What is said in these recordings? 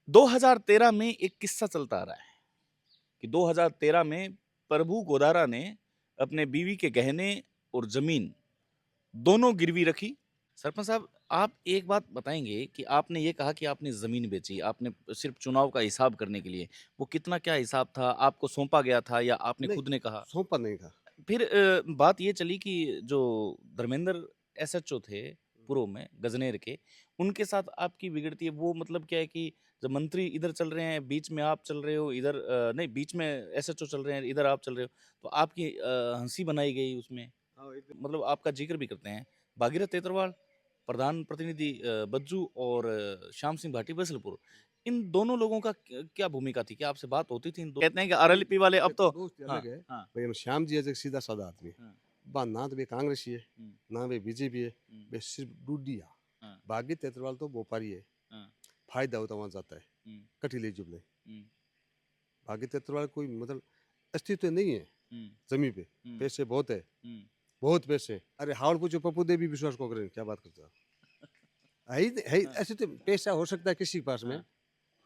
2013 में एक किस्सा चलता आ रहा है कि 2013 में प्रभु गोदारा ने अपने बीवी के गहने और जमीन दोनों गिरवी रखी। सरपंच साहब, आप एक बात बताएंगे कि आपने ये कहा कि आपने जमीन बेची, आपने सिर्फ चुनाव का हिसाब करने के लिए। वो कितना क्या हिसाब था? आपको सौंपा गया था या आपने नहीं, खुद ने कहा? सौंपा नहीं था। फिर बात ये चली कि जो धर्मेंद्र एसएचओ थे पूर्व में गजनेर के, उनके साथ आपकी बिगड़ती है। वो मतलब क्या है कि जब मंत्री इधर चल रहे हैं, बीच में आप चल रहे हो, इधर नहीं, बीच में एसएचओ चल रहे हैं, इधर आप चल रहे हो, तो आपकी हंसी बनाई गई उसमें। हाँ, मतलब आपका जिक्र भी करते हैं भागीरथ तेतरवाल, प्रधान प्रतिनिधि बज्जू और श्याम सिंह भाटी बैसलपुर। इन दोनों लोगों का क्या भूमिका थी? क्या आपसे बात होती थी? कहते हैं कि नहीं, आरएलपी वाले अब तो। दोस्त हाँ, अलग है। हाँ, भाई हम श्याम जी ऐसे सीधा साधा आदमी है। हाँ, बा ना तो वे कांग्रेसी है, हुँ, ना वे बीजेपी है, हुँ, वे सिर्फ डूडिया। हाँ, बागी तेतरवाल तो व्यापारी है, हाँ, फायदा होता वहां जाता है, हुँ, कटी ले जुबले। हुँ, बागी तेतरवाल कोई मतलब अस्तित्व नहीं है हुँ, जमीन पे। हुँ, पैसे बहुत है, हुँ, बहुत पैसे। अरे हावड़ पूछो पप्पू देव भी विश्वास को करें, क्या बात करते हो आप? है हाँ, ऐसे तो पैसा हो सकता है किसी के पास में, हाँ,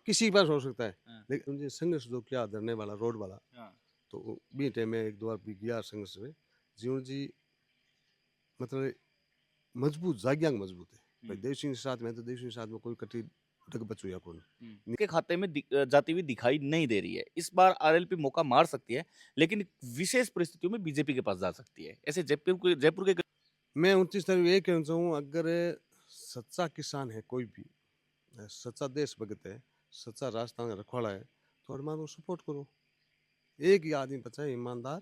किसी के पास हो सकता है। हाँ, लेकिन उनसे संघर्ष जो किया धरने वाला रोड वाला, हाँ, तो बी टाइम में एक दो बार भी गया संघर्ष में। जीवन जी मतलब मजबूत जाग्यांग मजबूत है। भाई हुँ, देव सिंह के साथ में तो देव सिंह के साथ में कोई कटी डग बचो या कौन। हुँ। के खाते में जाती हुई दिखाई नहीं दे रही है। इस बार आरएलपी मौका मार सकती है, लेकिन विशेष परिस्थितियों में बीजेपी के पास जा सकती है। ऐसे जयपुर के मैं 29 तारीख को ये कहना चाहूँ, अगर सच्चा किसान है कोई भी, सच्चा देशभक्त है, सच्चा राजस्थान का रखवाला है, तो अरमान को सपोर्ट करो। एक ही आदमी बचा है ईमानदार,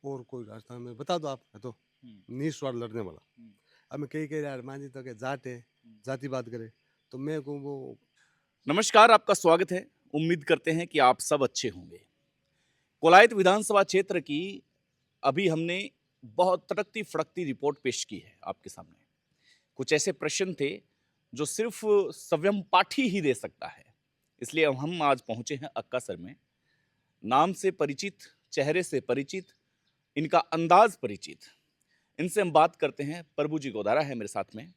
और कोई राजस्थान में बता दो आप है तो हुँ, निस्वार्थ लड़ने वाला। हुँ, अब मैं कही कह रहा अरमान जी तो क्या जाट है, हुँ। जाति बात करे, तो मैं कहूँ वो नमस्कार, आपका स्वागत है। उम्मीद करते हैं कि आप सब अच्छे होंगे। कोलायत विधानसभा क्षेत्र की अभी हमने बहुत तड़कती-फड़कती रिपोर्ट पेश की है आपके सामने। कुछ ऐसे प्रश्न थे जो सिर्फ स्वयं पाठी ही दे सकता है। इसलिए अब हम आज पहुंचे हैं अक्कासर में। नाम से परिचित, चेहरे से परिचित, इनका अंदाज परिचित। इनसे हम बात करते हैं। प्रभु जी गोदारा है मेरे साथ में।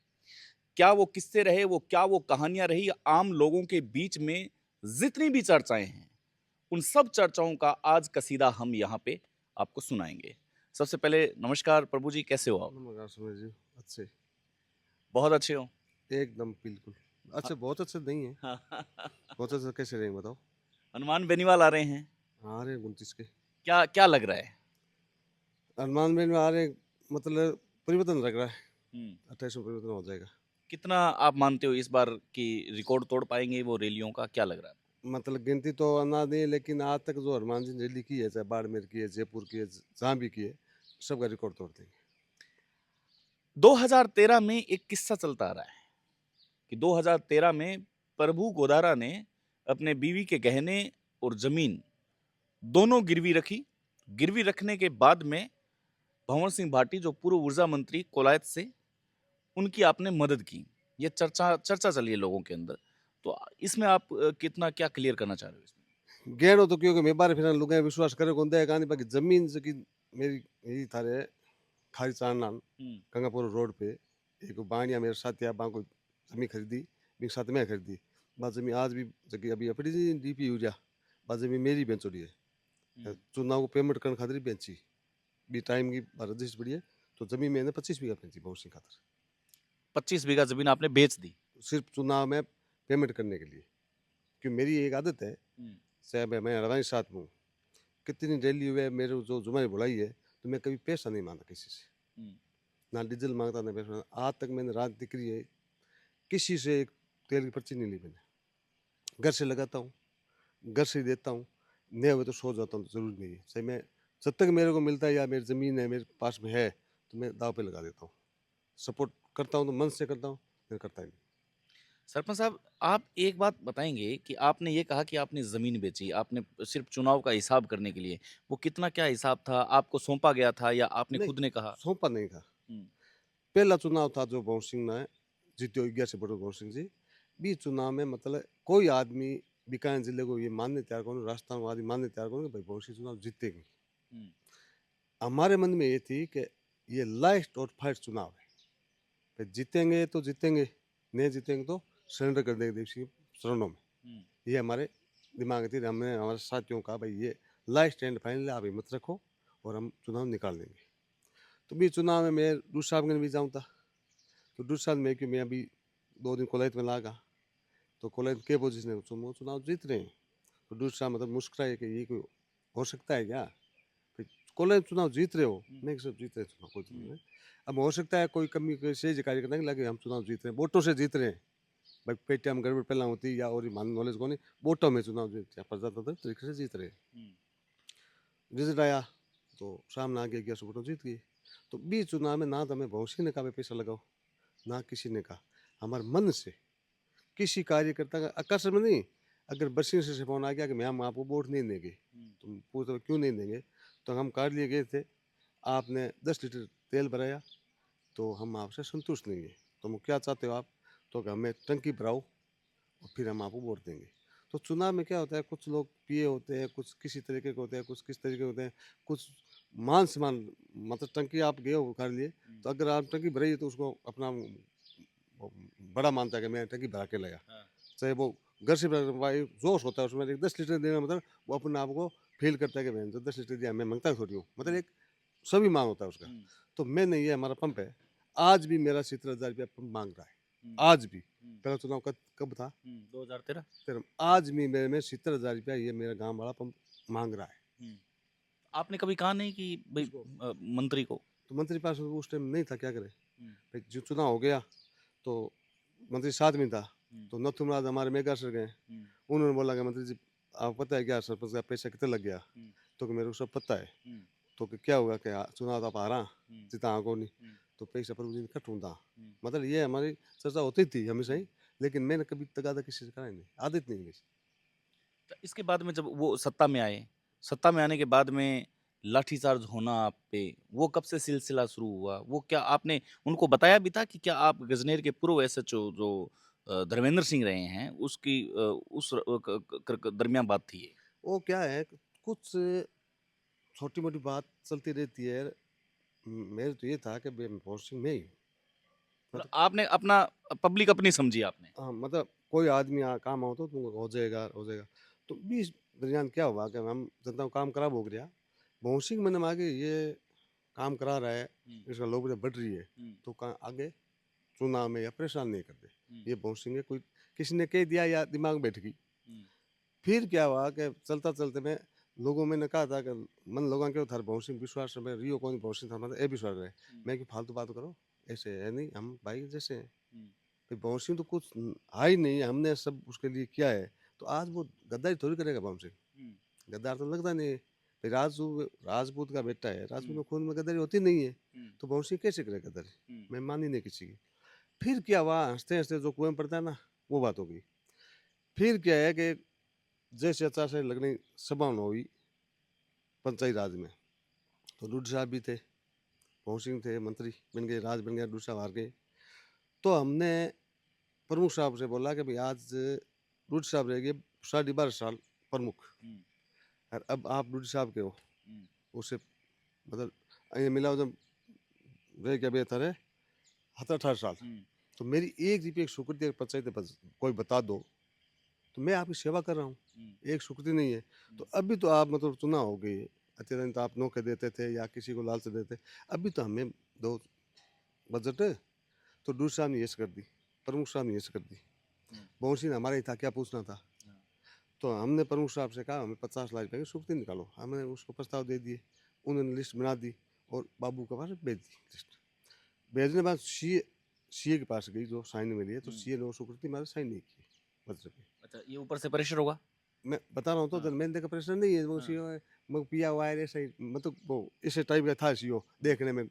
क्या वो किस्से रहे, वो क्या वो कहानियां रही आम लोगों के बीच में, जितनी भी चर्चाएं हैं, उन सब चर्चाओं का आज कसीदा हम यहाँ पे आपको सुनाएंगे। सबसे पहले नमस्कार प्रभु जी, कैसे हो आप? नमस्कार सुमेश जी। अच्छे, बहुत अच्छे हो? एकदम बिल्कुल अच्छे। बहुत अच्छे नहीं है, हाँ। बहुत अच्छे कैसे रहेंगे बताओ। हनुमान बेनीवाल आ रहे हैं। आ रहे 29 के, क्या क्या लग रहा है? हनुमान में आ रहे, मतलब परिवर्तन लग रहा है। हम्म। 28 में परिवर्तन हो जाएगा। कितना आप मानते हो इस बार की रिकॉर्ड तोड़ पाएंगे वो रैलियों का? क्या लग रहा है? मतलब गिनती तो आना नहीं, लेकिन आज तक जो हनुमान जी ने रैली की है, चाहे बाड़मेर की है, जयपुर की है, जहाँ भी की है, सबका रिकॉर्ड तोड़ देंगे। 2013 में एक किस्सा चलता आ रहा है कि 2013 में प्रभु गोदारा ने अपने बीवी के गहने और जमीन दोनों गिरवी रखी। गिरवी रखने के बाद में भंवर सिंह भाटी जो पूर्व ऊर्जा मंत्री कोलायत से, उनकी आपने मदद की। ये चर्चा चर्चा चली है लोगों के अंदर। तो इसमें आप कितना क्या क्लियर करना चाह रहे हो इसमें? गहनो तो क्योंकि मैं बारे फिर लोग विश्वास करे कौन दे कहानी, बाकी जमीन से की मेरी यही थारे खारी चांदन हम्म, गंगापुर रोड पे एक बाणिया मेरे साथ या बांको जमीन खरीदी, मेरे साथ में खरीदी। बात जमीन आज भी जगह अभी अपनी डीपी यूरिया, बात जमीन मेरी बेचोड़ी है। हम्म। चुनाव को पेमेंट करने खातिर बेची, बी टाइम की रजिस्टर पड़ी है। तो जमीन मैंने 25 बीघा बेची बहुत सिंह खातर, 25 बीघा जमीन आपने बेच दी? सिर्फ चुनाव में पेमेंट करने के लिए। क्योंकि मेरी एक आदत है, हम्म, चाहे मैं हमारे साथ में हूँ, कितनी रैली हुए मेरे जो जुम्मे बुलाई है, तो मैं कभी पैसा नहीं मांगा किसी से, हम्म, ना डीजल मांगता ना पैसा। आज तक मैंने राजनीति करी है, किसी से एक तेल की पर्ची नहीं ली मैंने। घर से लगाता हूँ, घर से ही देता हूँ, नहीं हुए तो सो जाता हूँ, तो जरूरी नहीं है सही। मैं जब तक मेरे को मिलता है या मेरी ज़मीन है मेरे पास में है, तो मैं दाव पे लगा देता हूँ। सपोर्ट करता हूँ तो मन से करता हूँ, नहीं करता ही नहीं। सरपंच साहब, आप एक बात बताएंगे कि आपने ये कहा कि आपने जमीन बेची, आपने सिर्फ चुनाव का हिसाब करने के लिए। वो कितना क्या हिसाब था? आपको सौंपा गया था या आपने नहीं, खुद ने कहा? सौंपा नहीं था। हम्म, पहला चुनाव था जो भवन सिंह ने जीते, 11 से बड़े भवन सिंह जी। बी चुनाव में मतलब कोई आदमी बीकानेर जिले को ये मानने तैयार करो, राजस्थान को आदमी मानने तैयार करो कि भाई भवन सिंह चुनाव जीतेगी। हम्म, हमारे मन में ये थी कि ये लास्ट और फाइट चुनाव है, भाई जीतेंगे तो जीतेंगे, नहीं जीतेंगे तो सरेंडर कर देंगे देश की शरणों में। ये हमारे दिमाग में थी। हमने हमारे साथियों का भाई ये लास्ट एंड फाइनल आप हिम्मत रखो और हम चुनाव निकाल लेंगे। तो भी चुनाव में मैं दूसरे साहब के भी जाऊँ था। तो दूसरे साल में कि मैं अभी 2 दिन कोलायत में लागा। तो कोलायत के पोजिशन है वो चुनाव जीत रहे हैं। तो दूसरे साहब मतलब मुस्कुराए कि ये कोई हो सकता है क्या? फिर कोलायत चुनाव जीत रहे हो? नहीं सर जीत रहे हैं चुनाव, कोई चीज़ नहीं। अब हो सकता है कोई कमी से कार्य करने लगे हम चुनाव जीत रहे हैं, वोटों से जीत रहे हैं। भाई पेटीएम गड़बड़ पहला होती या और मान नॉलेज को नहीं, वोटों में चुनाव जीत प्रजातंत्र तरीके से जीत रहे हैं। रिजल्ट आया तो सामने आ गया 1100 वोटों जीत गई। तो बी चुनाव में ना तो हमें भविष्य ने कहा पैसा लगाओ, ना किसी ने कहा। हमारे मन से किसी कार्यकर्ता का आकर्षण में नहीं। अगर बसिंग से फोन आ गया कि मैं हम आपको वोट नहीं देंगे, तुम पूछते क्यों नहीं देंगे, तो हम कार्ड लिए गए थे। आपने 10 लीटर तेल भराया तो हम आपसे संतुष्ट नहीं है। तुम क्या चाहते हो आप? तो कि हमें टंकी भराओ और फिर हम आपको वोट देंगे। तो चुनाव में क्या होता है, कुछ लोग पिए होते हैं, कुछ किसी तरीके के होते हैं, कुछ किस तरीके के होते हैं, कुछ मान सम्मान, मतलब टंकी आप गए हो कर लिए, तो अगर आप टंकी भराइए तो उसको अपना वो बड़ा मानता है कि मैं टंकी भरा के लाया। चाहे वो घर से भाई जोश होता है उसमें, 10 लीटर देना मतलब वो अपने आप को फील करता है कि मैं 10 लीटर दिया, मैं मांगता थोड़ी हूँ, मतलब एक सभी मांग होता है उसका। तो मैंने ये हमारा पंप है, आज भी मेरा 70,000 रुपया पंप मांग रहा है। आज भी, पहला चुनाव कब था? 2013। फिर आज भी मेरे में 70,000 रुपया ये मेरा गांव वाला पंप मांग रहा है। आपने कभी कहा नहीं कि भाई किसको? मंत्री को? तो मंत्री पास उस टाइम नहीं था, क्या करे भाई। जो चुनाव हो गया तो मंत्री साथ में था। तो नथुराज हमारे मेगा सर गए, उन्होंने बोला कि मंत्री जी आपको पता है क्या सरपंच का पैसा कितना लग गया? तो कि मेरे को सब पता है। तो कि क्या होगा, क्या चुनाव तो आप हारा जितना आगो नहीं, तो पैसा प्रभु जी ने कट होता। मतलब ये हमारी चर्चा होती थी हमेशा ही, लेकिन मैंने कभी तगादा किसी से करा नहीं, आदत नहीं है मेरी। तो इसके बाद में जब वो सत्ता में आए, सत्ता में आने के बाद में लाठीचार्ज होना आप पे, वो कब से सिलसिला शुरू हुआ? वो क्या आपने उनको बताया भी था कि क्या आप गजनेर के पूर्व एसएचओ जो धर्मेंद्र सिंह रहे हैं, उसकी उस दरमियान बात थी ये? वो क्या है, कुछ छोटी मोटी बात चलती रहती है। मेरे तो ये था कि पोस्टिंग में ही, मतलब मतलब आपने अपना पब्लिक अपनी समझी आपने? हाँ, मतलब कोई आदमी काम हो तो तुमको हो जाएगा। तो बीच दरमियान क्या हुआ कि हम जनता को काम खराब हो गया। बॉन्सिंग मैंने आगे ये काम करा रहा है, इसका लोग बढ़ रही है, तो कहाँ आगे चुनाव में या परेशान नहीं करते। ये बॉन्सिंग है, कोई किसी ने कह दिया या दिमाग में बैठ गई। फिर क्या हुआ कि चलता चलते में लोगों में ने कहा था कि मन लोगों के थार बॉन्सिंग विश्वास में रियो कौन बॉन्सिंग था, मतलब ए विश्वास रहे। मैं कि फालतू बात करो, ऐसे है नहीं, हम भाई जैसे हैं। भाई बॉन्सिंग तो कुछ है ही नहीं, हमने सब उसके लिए किया है। तो आज वो गद्दारी थोड़ी करेगा बॉन्सिंग, गद्दार तो लगता नहीं है। भाई राजपूत का बेटा है, राजपूत में खून में गद्दारी होती नहीं है, तो बॉन्सिंग कैसे करेगा गद्दारी? मैं मान ही नहीं किसी की। फिर क्या हुआ, हंसते हंसते जो कुएं में पड़ता है ना, वो बात हो गई। फिर क्या है कि जैसे आचार संहिता लगनी संभावना हुई पंचायती राज में, तो डूड साहब भी थे, पवन सिंह थे, मंत्री बन गए, राज बन गया, डूड साहब हार गए। तो हमने प्रमुख साहब से बोला कि भाई आज डूड साहब रह गए 12.5 साल प्रमुख, और अब आप डूड साहब के हो, उससे मतलब ये मिला जब रह गया बेहतर है 17-18 साल। तो मेरी एक जीपी एक स्वीकृति अगर पंचायत में कोई बता दो तो मैं आपकी सेवा कर रहा हूँ। एक स्वीकृति नहीं है। तो अभी तो आप मतलब चुनाव हो गए, अत्यंत आप नौकरी देते थे या किसी को लालच देते, अभी तो हमें दो बजट है। तो डूड साहब ने यस कर दी, प्रमुख साहब ने यस कर दी। बहुत सी हमारा ही था, क्या पूछना था। तो हमने प्रमुख साहब से कहा हमें 50 लाख रुपये की स्वीकृति निकालो, हमने उसको प्रस्ताव दे दिए, उन्होंने लिस्ट बना दी और बाबू के पास भेज दी लिस्ट। भेजने के बाद सीए के पास गई जो साइन में लिए, तो सीए ने वो स्वीकृति हमारे साइन नहीं की बजट पे। अच्छा, ये ऊपर से प्रेशर होगा? मैं बता रहा हूँ तो मैंने देखा प्रेशर नहीं है, वो सीओ है, वो पिया हुआ है ऐसे ही, मतलब वो इस टाइप का था सीओ, देखने में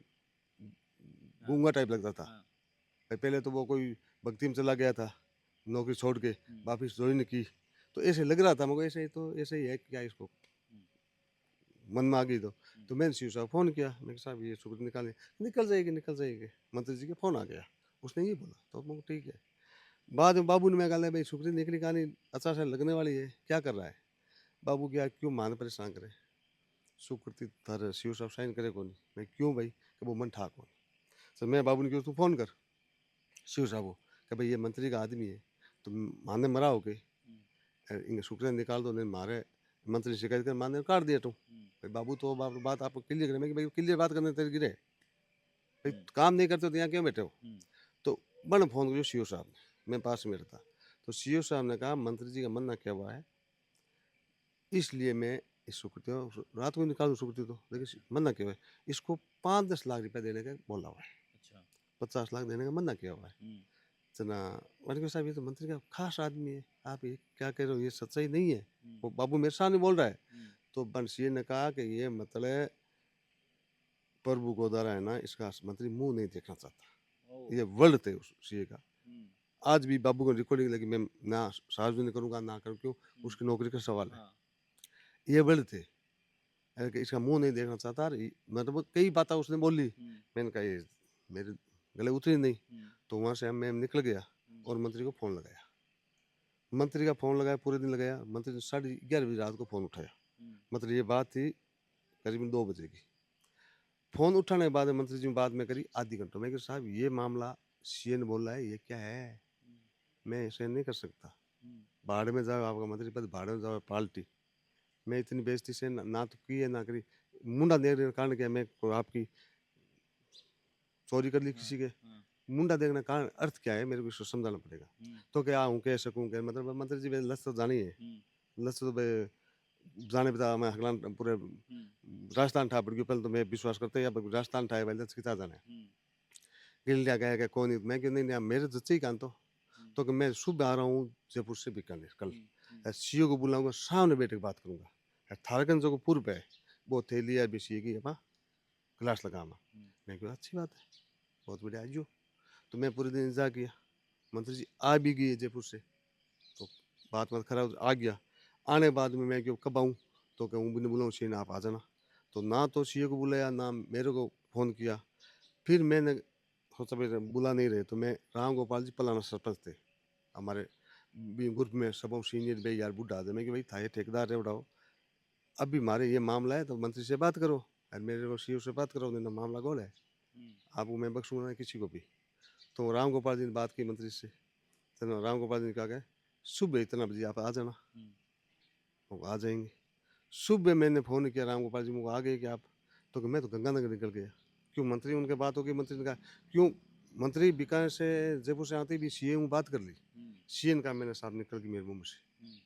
गूंगा टाइप लगता था। पहले तो वो कोई भक्ति में चला गया था नौकरी छोड़ के, वापिस ज्वाइन की, तो ऐसे लग रहा था मुझे, ऐसे ही तो ऐसे ही है क्या इसको मन में आ गई। तो मैंने सीओ साहब फोन किया, मैं साहब ये सुबह निकाले, निकल जाएगी, मंत्री जी के फोन आ गया, उसने ये बोला, तो मैं ठीक है। बाद में बाबू ने मैं कहा भाई सुकृति निकली कहानी 50 साल लगने वाली है, क्या कर रहा है? बाबू क्या क्यों मान परेशान करे, स्वीकृति थारे सीओ साहब साइन करे कौन? मैं क्यों भाई, कि वो मन ठा कौन? सर मैं बाबू ने क्यों, तू फोन कर सीओ साहब को कि भाई ये मंत्री का आदमी है, तो माने मरा हो गए, इनके शुक्र निकाल दो, नहीं मारे मंत्री शिकायत कर माने काट दिया तू भाई बाबू, तो बात आपको क्लियर करें कि भाई क्लियर बात करने तेरे गिरे भाई, काम नहीं करते तो यहाँ क्यों बैठे हो। तो बन फोन करियो सीओ साहब ने, मैं पास में रहता, तो सीओ साहब ने कहा मंत्री जी का मन्ना क्या हुआ है, इसलिए मैं इस सुकृति रात को निकाल दूँ सुकृति, तो देखिए मन्ना क्या हुआ है, इसको 5-10 लाख रुपया देने का बोला हुआ है, अच्छा 50 लाख देने का मन्ना किया हुआ है। जना मैंने कहा साहब ये तो मंत्री का खास आदमी है, आप ये क्या कह रहे हो, ये सच्चाई नहीं है। वो बाबू मेरे सामने बोल रहा है। तो बंसीए ने कहा कि ये मतलब प्रभु को द्वारा है ना, इसका मंत्री मुंह नहीं देखना चाहता, ये वर्ड थे उस सीए का। आज भी बाबू को रिकॉर्डिंग लगी, मैं ना सार्वजनिक करूंगा ना करूँ, क्यों, उसकी नौकरी का सवाल है। ये वर्ड थे कि इसका मुंह नहीं देखना चाहता, और मतलब कई बातें उसने बोली, मैंने कहा ये मेरे गले उतरी नहीं। तो वहाँ से मैं निकल गया और मंत्री को फ़ोन लगाया, मंत्री का फ़ोन लगाया, पूरे दिन लगाया, मंत्री ने 11:30 बजे रात को फ़ोन उठाया। मतलब ये बात थी करीबन 2 बजे की। फ़ोन उठाने के बाद मंत्री जी ने बात में करी आधी घंटे में कि साहब ये मामला सीए ने बोला है, ये क्या है, मैं ऐसे नहीं कर सकता, भाड़ में जाओ, आपका मंत्री पद भाड़ में जाओ पार्टी, मैं इतनी बेइज्जती से ना तो की है ना करी, मुंडा देखने का कारण क्या है, मैं आपकी चोरी कर ली किसी के, मुंडा देखने का कारण अर्थ क्या है, मेरे को इसको समझाना पड़ेगा। तो क्या हूँ कह सकूँ, क्या मतलब मंत्री जी लस तो जानी है, लस तो जाने बता मैं हगलान पूरे राजस्थान ठा पड़ गई, पहले तो मैं विश्वास करते या राजस्थान ठाए पहले किता जाने गिल्लिया गया क्या कौन, मैं क्यों नहीं मेरे जच्चे ही कान तो कि मैं सुबह आ रहा हूँ जयपुर से बीकानेर कल, सीओ को बुलाऊंगा, सामने बैठ के बात करूंगा, थारकन जो पूर्व पे है वो थैली है सीए की अपा क्लास लगामा। मैं क्यों अच्छी बात है, बहुत बढ़िया आइयो। तो मैं पूरे दिन इंतजार किया, मंत्री जी आ भी गए जयपुर से, तो बात मत खराब आ गया। आने बाद में मैं क्यों कब आऊँ, तो कहूँ भी नहीं बुलाऊँ सी आप आ जाना, तो ना तो सीए को बुलाया ना मेरे को फ़ोन किया। फिर मैंने सोचा भाई बुला नहीं रहे, तो मैं राम गोपाल जी पलाना सरपंच थे हमारे ग्रुप में, सब सीनियर भाई यार बुढ़ा आदमी कि भाई था ये ठेकेदार है उठाओ, अभी हमारे ये मामला है तो मंत्री से बात करो, और मेरे को सीओ से बात करो, नहीं मामला गोल है, आपको मैं बख्शूंगा किसी को भी। तो राम गोपाल जी ने बात की मंत्री से, तो राम गोपाल जी ने कहा सुबह इतना बजे आप आ जाना, वो आ जाएंगे। सुबह मैंने फ़ोन किया राम गोपाल जी, मुझे आ गए कि आप, तो कि मैं तो गंगानगर निकल गया, क्यों मंत्री उनके बात हो गई, मंत्री ने कहा क्यों, मंत्री बीकानेर से जयपुर से आते भी सीए में बात कर ली, सीए ने कहा मैंने साहब निकल गई मेरे मुंह से,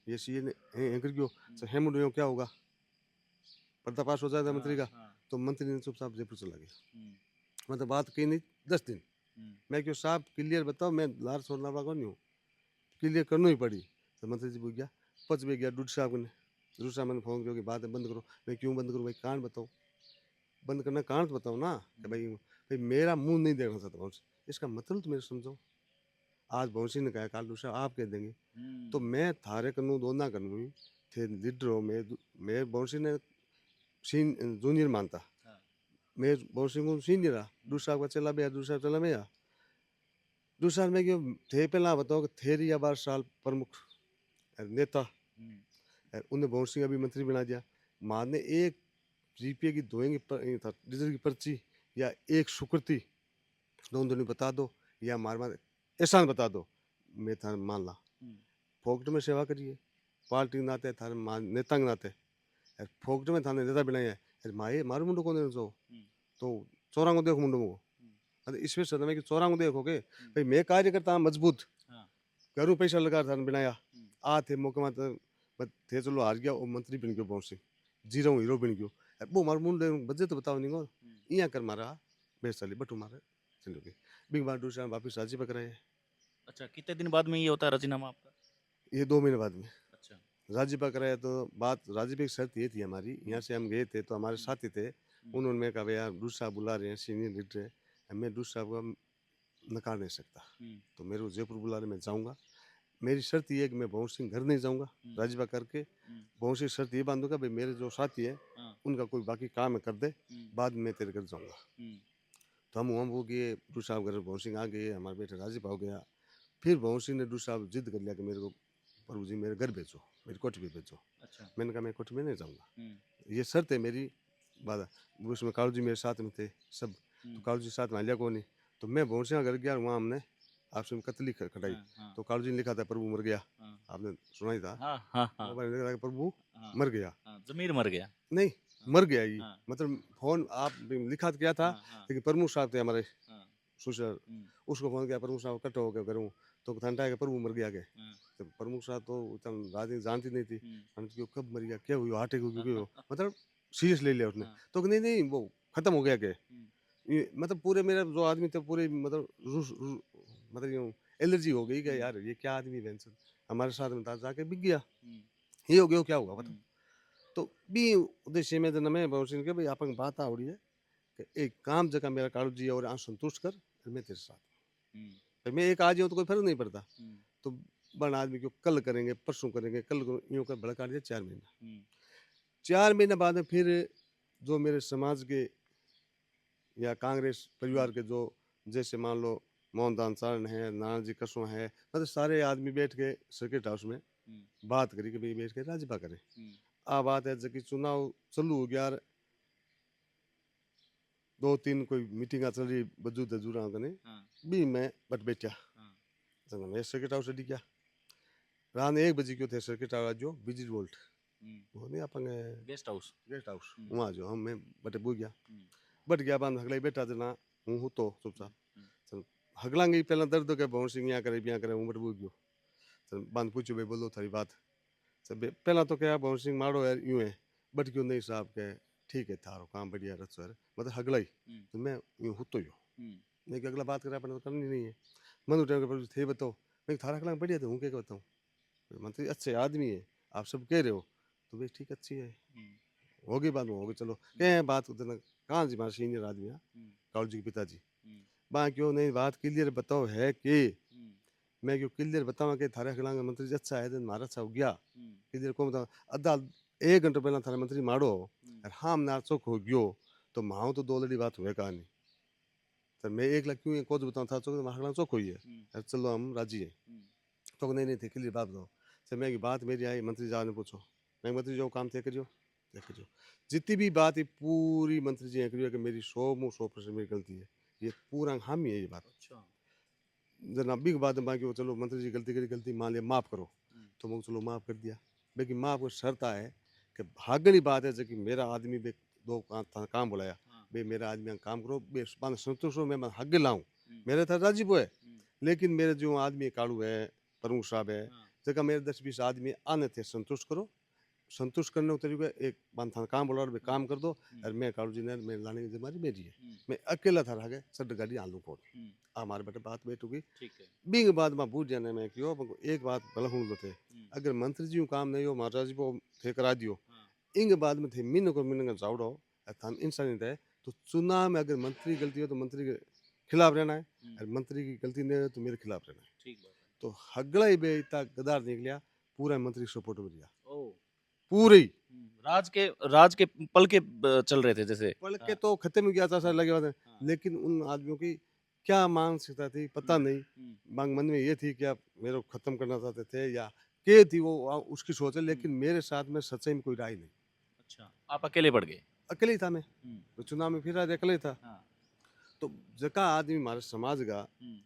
ये सीए ने एंकर क्यों, तो हेमुड क्या होगा, पर्दाफाश हो जाएगा मंत्री का। तो मंत्री ने चुपचाप जयपुर चला गया, मतलब बात कही नहीं 10 दिन। मैं क्यों साहब क्लियर बताओ, मैं लार छोड़ना वाला कौन हूँ, क्लियर करना ही पड़ी। तो मंत्री जी बोल गया 5 बजे गया डूड साहब ने, डूड साहब मैंने फ़ोन किया कि बात बंद करो, मैं क्यों बंद करूँ भाई, कारण बताओ, बंद करना कारण तो बताओ ना, कि भाई भाई मेरा मुंह नहीं देखना चाहता वंश, इसका मतलब तो मेरे समझो। आज वंशी ने कहा काल दूसरा आप कह देंगे, तो मैं थारे करूँ दो ना करूँ थे लीडर हो, मैं वंशी ने जूनियर मानता, मैं वंशी को सीनियर आ, दूसरा का चला गया, दूसरा चला गया, दूसरा में क्यों थे पहला बताओ कि थे रिया 12 साल प्रमुख नेता, उन्हें बहुत सिंह अभी मंत्री बना दिया, माँ ने एक जीपीए की धोएंगे डीजल की पर्ची या एक सुकृति दोनों बता दो, या मार मार एहसान बता दो, मैं थार मान ला, फोकट में सेवा करिए, पार्टी के नाते थारे नेता के नाते, फोकट में थाने नेता बनाया है, माए मारू मुंडो को जो, तो चौरांगो देखो मुंडो को, अरे इसमें सदमे कि चौरांगो देखोगे भाई, मैं कार्यकर्ता मजबूत करूँ, पैसा लगा थाने बनाया, आ थे मौके में थे चलो हार गया, वो मंत्री बन गयो बहुत सिंह, जीरो हीरो बन गयो, वो मार मुंडे बजे तो बताओ नहीं को, यहाँ कर मारा बेस चली बटू मारे चलो गई, बिग बार दूसरा वापिस राजी पकड़ाए। अच्छा, कितने दिन बाद में ये होता है राजीनामा आपका? ये 2 महीने बाद में अच्छा। राजी पकड़ाया। तो बात राजी की शर्त ये थी हमारी, यहाँ से हम गए थे तो हमारे साथी थे, उन्होंने कहा यार दूसरा बुला रहे हैं सीनियर लीडर है, मैं दूसरा को नकार नहीं सकता, तो मेरे को जयपुर बुला रहे मैं जाऊँगा, मेरी शर्त ये है कि मैं भवन सिंह घर नहीं जाऊँगा, राजीपा करके भवन सिंह शर्त ये बांधूंगा भाई मेरे जो साथी है उनका कोई बाकी काम है कर दे, बाद में मैं तेरे घर जाऊँगा। तो हम वो गए, दूसरा घर भवन सिंह आ गए, हमारे बेटे राजीपा हो गया, फिर भवन सिंह ने दूसरा जिद कर लिया कि मेरे को प्रभु जी मेरे घर भेजो, मेरी कोठी भी भेजो। अच्छा। मैंने कहा मैं कोठी में नहीं जाऊँगा, ये शर्त है मेरी बाधा। उसमें कालू जी मेरे साथ में थे सब, तो कालू जी साथ में लिया को नहीं, तो मैं भवन सिंह घर गया, वहाँ हमने आपसे में कतली खटाई, हाँ, हाँ, तो कालू जी ने लिखा था प्रभु मर गया, हाँ, आपने सुना ही था। हाँ, हाँ, हाँ, मोबाइल में लिखा था कि प्रभु हाँ, मर गया, हाँ, ज़मीर मर गया। नहीं हाँ, मर गया ये, हाँ, मतलब फोन आप लिखा तो क्या था, हाँ, हाँ, लेकिन प्रमुख साहब थे हमारे हाँ, सुशर, हुँ, उसको फोन किया, प्रमुख साहब कट हो गया करूँ, तो ठंडा है कि प्रभु मर गया के, हाँ, तो प्रमुख साहब तो उतना राजनीति जानती नहीं थी, हुँ, हम क्यों कब मर गया, क्या हुई, हार्ट अटैक हो गया, हाँ, क्यों हाँ, हो, मतलब सीरियस ले लिया उसने, हाँ, तो नहीं नहीं वो खत्म हो गया के, हुँ, ये मतलब पूरे मेरे जो आदमी थे पूरे मतलब मतलब यूँ एलर्जी हो गई कि हुँ, यार ये क्या आदमी बेंसन हमारे साथ में था जाके बिक गया, हुँ, ये हो गया क्या होगा हुँ, बताओ। तो बी उद्देश्य में जन में बहुत के भाई अपन बात आवड़ी है कि एक काम जगह मेरा कालू जी और आज संतुष्ट कर फिर मैं तेरे साथ हूँ। हुँ, फिर मैं एक आज हूँ तो कोई फर्क नहीं पड़ता, हुँ, तो बन आदमी को कल करेंगे परसों करेंगे कल यूँ कर भड़का दिया 4 महीना, हुँ, 4 महीने बाद में फिर जो मेरे समाज के या कांग्रेस हुँ, परिवार के जो जैसे मान लो मोहनदास सारण है, नाना जी कसवा है, मतलब सारे आदमी बैठ के सर्किट हाउस में हुँ, बात करी कि भाई बैठ के राजपा करें। हुँ, आ बात है जब कि चुनाव चालू हो गया और 2-3 कोई मीटिंग चल रही बजू दजूरा कने हाँ, भी मैं बट बैठा हाँ, संग मैं सर्किट हाउस डी क्या रात 1 बजे क्यों थे सर्किट हाउस जो बिजी वोल्ट हुँ, वो नहीं अपन गेस्ट हाउस। गेस्ट हाउस हुँ, वहाँ जो हम मैं बटे बुझ गया हुँ, बट गया बांध हगला बैठा जना हूँ तो हुँ, चुपचाप हुँ, चल हगलांगी पहला दर्द के बहुत सिंह यहाँ करे बिया करे हूँ बट बुझ गयो चल बांध पूछो भाई बोलो थारी बात सब पहला तो क्या बहुत सिंह मारो यार यूं है बट क्यों नहीं साहब के ठीक है थारो काम बढ़िया रचो यार मतलब हगला ही हुँ, तो मैं यूं हूँ तो यो हुँ, नहीं कि अगला बात करे अपन तो करनी नहीं है मन उठा के थे बताओ मैं थारा हगला बढ़िया तो हूँ क्या बताऊँ मंत्री अच्छे आदमी है आप सब कह रहे हो तो भाई ठीक अच्छी है हुँ, होगी बात में होगी चलो हुँ, क्या है बात उतना कहाँ जी हमारे सीनियर आदमी है हुँ, कालू जी के पिताजी हुँ, बा क्यों नहीं बात क्लियर बताओ है कि हुँ, मैं क्यों क्लियर बताऊँ कि थारे खिलांगे मंत्री जी अच्छा है तो हमारा अच्छा हो गया हुँ, क्लियर को बताओ अद्धा 1 घंटे पहले थारे मंत्री मारो हुँ, और हम नार चौक हो गयो तो माओ तो 2 लड़ी बात हुए कहानी तो मैं 1 लाख क्यों को बताऊँ था चौक हमारा चौक हुई है हुँ, अरे चलो हम राजी है हुँ, तो नहीं नहीं थे क्लियर बात बताओ सर मैं की बात मेरी आई मंत्री साहब ने पूछो मैं मंत्री जो काम थे करियो तय करियो जितनी भी बात है पूरी मंत्री जी ने करियो कि मेरी 100% मेरी गलती है ये पूरा हम ही है ये बात अच्छा। जना बिग बात है बाकी वो चलो मंत्री जी गलती करी गलती मान लिया माफ करो हुँ, तो मैं चलो माफ कर दिया लेकिन माफ को शर्त है कि भागनी बात है कि मेरा आदमी बे दो काम बुलाया हाँ, बे मेरा आदमी यहाँ काम करो बे मान संतोष हो मैं हग लाऊं हुँ, मेरे था राजीव है हुँ, लेकिन मेरे जो आदमी कालू है प्रमुख साहब है हाँ, जगह मेरे 10-20 आदमी आने थे संतुष्ट करो संतुष्ट करने उतरी हुए एक बांधा काम बोला और हुँ, काम कर दो हुँ, और मैं कालू जी ने मैं लाने की जिम्मेदारी मेरी है हुँ, मैं अकेला था रह गए सड गाड़ी आलू फोड़ हुँ, हमारे बेटे बात बैठूगी ठीक है। बिंग बाद में बूझ जाने में क्यों मगर एक बात भला हूँ लो थे हुँ, अगर मंत्री जी को काम नहीं हो महाराज जी को थे करा दियो हाँ, इंग बाद में थे मीन को मीन का जावड़ो थान इंसान नहीं रहे तो चुनाव में अगर मंत्री की गलती हो तो मंत्री के खिलाफ रहना है हुँ, और मंत्री की गलती नहीं हो तो मेरे खिलाफ रहना है ठीक बात है। तो हगड़ा ही बे इतना गदार निकलिया पूरा मंत्री सपोर्ट में दिया ओह! पूरी हुँ, राज के पल के ब चल रहे थे जैसे। पल के हाँ, तो खत्म हो गया था सर हाँ, लगे बात है। हाँ, लेकिन उन आदमियों की क्या मानसिकता थी पता हुँ, नहीं हुँ, मांग मन में ये थी कि आप मेरे को खत्म करना चाहते थे या के थी वो उसकी सोच है हुँ, लेकिन मेरे साथ में सच्चाई में कोई राय नहीं अच्छा, आप अकेले पड़ गए। अकेले ही था मैं हुँ, तो चुनाव में फिर आज अकेले था हाँ, तो जका आदमी हमारे समाज का हुँ,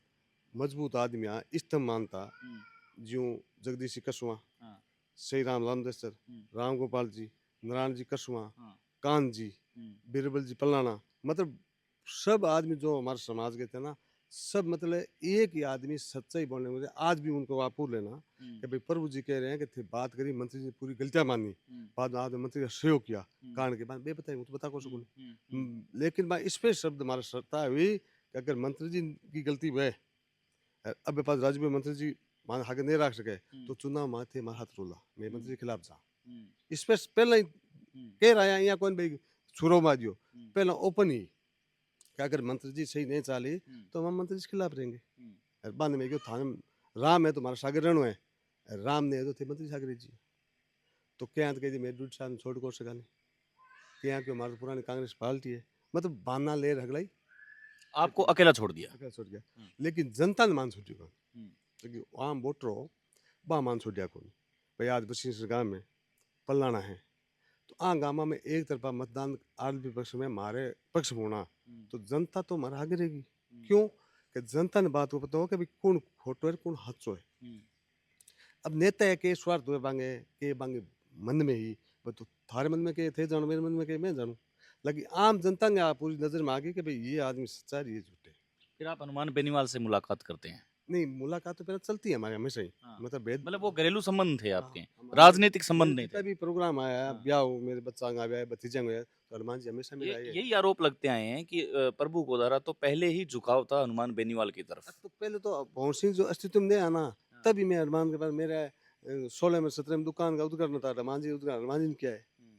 मजबूत आदमी स्तंभ मानता हुँ, ज्यों जगदीश कसवा हाँ, श्री राम रामदेसर हुँ, राम गोपाल जी नारायण जी कसवा हाँ, कान जी हुँ, बीरबल जी पलाना मतलब सब आदमी जो हमारे समाज के थे ना सब मतलब एक ही आदमी सच्चाई बोलने मुझे आज भी उनको आप पूछ लेना हुँ, कि भाई प्रभु जी कह रहे हैं कि थे बात करी मंत्री जी ने पूरी गलतियां मानी हुँ, बाद में आपने मंत्री का सहयोग किया हुँ, कारण के बाद बे बताई तो बता को हुँ, सकूँ हुँ, हुँ, लेकिन मैं इस पे शब्द हमारा सरता हुई कि अगर मंत्री जी की गलती वह अब पास राज्य में मंत्री जी मान आगे नहीं रख सके हुँ, तो चुनाव माथे मार हाथ रोला मैं हुँ, मंत्री के खिलाफ जा हुँ, इस पे पहले ही हुँ, कह रहा है यहाँ कौन भाई छुरो मार दियो हुँ, पहला ओपन ही कि अगर मंत्री जी सही नहीं चाले हुँ, तो हम मंत्री जी के खिलाफ रहेंगे हुँ, और बाद में क्यों थाने राम है तो हमारा सागर रणो है और राम ने है तो थे मंत्री सागर जी तो क्या कह दी मेरे दूध साहब छोड़ को सका नहीं क्या क्यों हमारी पुरानी कांग्रेस पार्टी है मतलब बाना ले रख लाई आपको अकेला छोड़ दिया। अकेला छोड़ गया हुँ, लेकिन जनता ने मान छुट्टी कौन हुँ, क्योंकि आम वोटर हो बा मान छुटिया कौन भाई आज बसी गांव में पलाना है तो आ गामा में एक तरफा मतदान आरपी पक्ष में हमारे पक्ष में होना हुँ, तो जनता तो हमारा आगे रहेगी हुँ, क्यों कि जनता ने बात को पता हो कि भाई कौन खोटो है कौन हच्चो है। हम्म, अब नेता है के स्वार्थ हुए बांगे के बांगे मन में ही वो तो थारे मन में के थे जानो मेरे मन में के मैं जानू, लेकिन आम जनता ने आप पूरी नजर में आ गई कि भाई ये आदमी सच्चा है ये झूठे है। फिर आप हनुमान बेनीवाल से मुलाकात करते हैं। नहीं मुलाकात तो पहले चलती है हमारे हमेशा ही, हाँ, मतलब भेद। मतलब वो घरेलू संबंध थे हाँ, आपके, हमारे राजनीतिक मेरे संबंध नहीं जितना थे। भी प्रोग्राम आया हाँ। ब्याह हो मेरे बच्चा आ गया भतीजा गया तो हनुमान जी हमेशा मेरे ये आए हैं। यही आरोप लगते आए हैं कि प्रभु गोदारा तो पहले ही झुकाव था हनुमान बेनीवाल की तरफ। अब तो पहले तो भवन सिंह जो अस्तित्व में नहीं आना हाँ। तभी मैं हनुमान के पास मेरा 16 में 17 में दुकान का उद्घाटन था, हनुमान जी ने किया है। हम्म,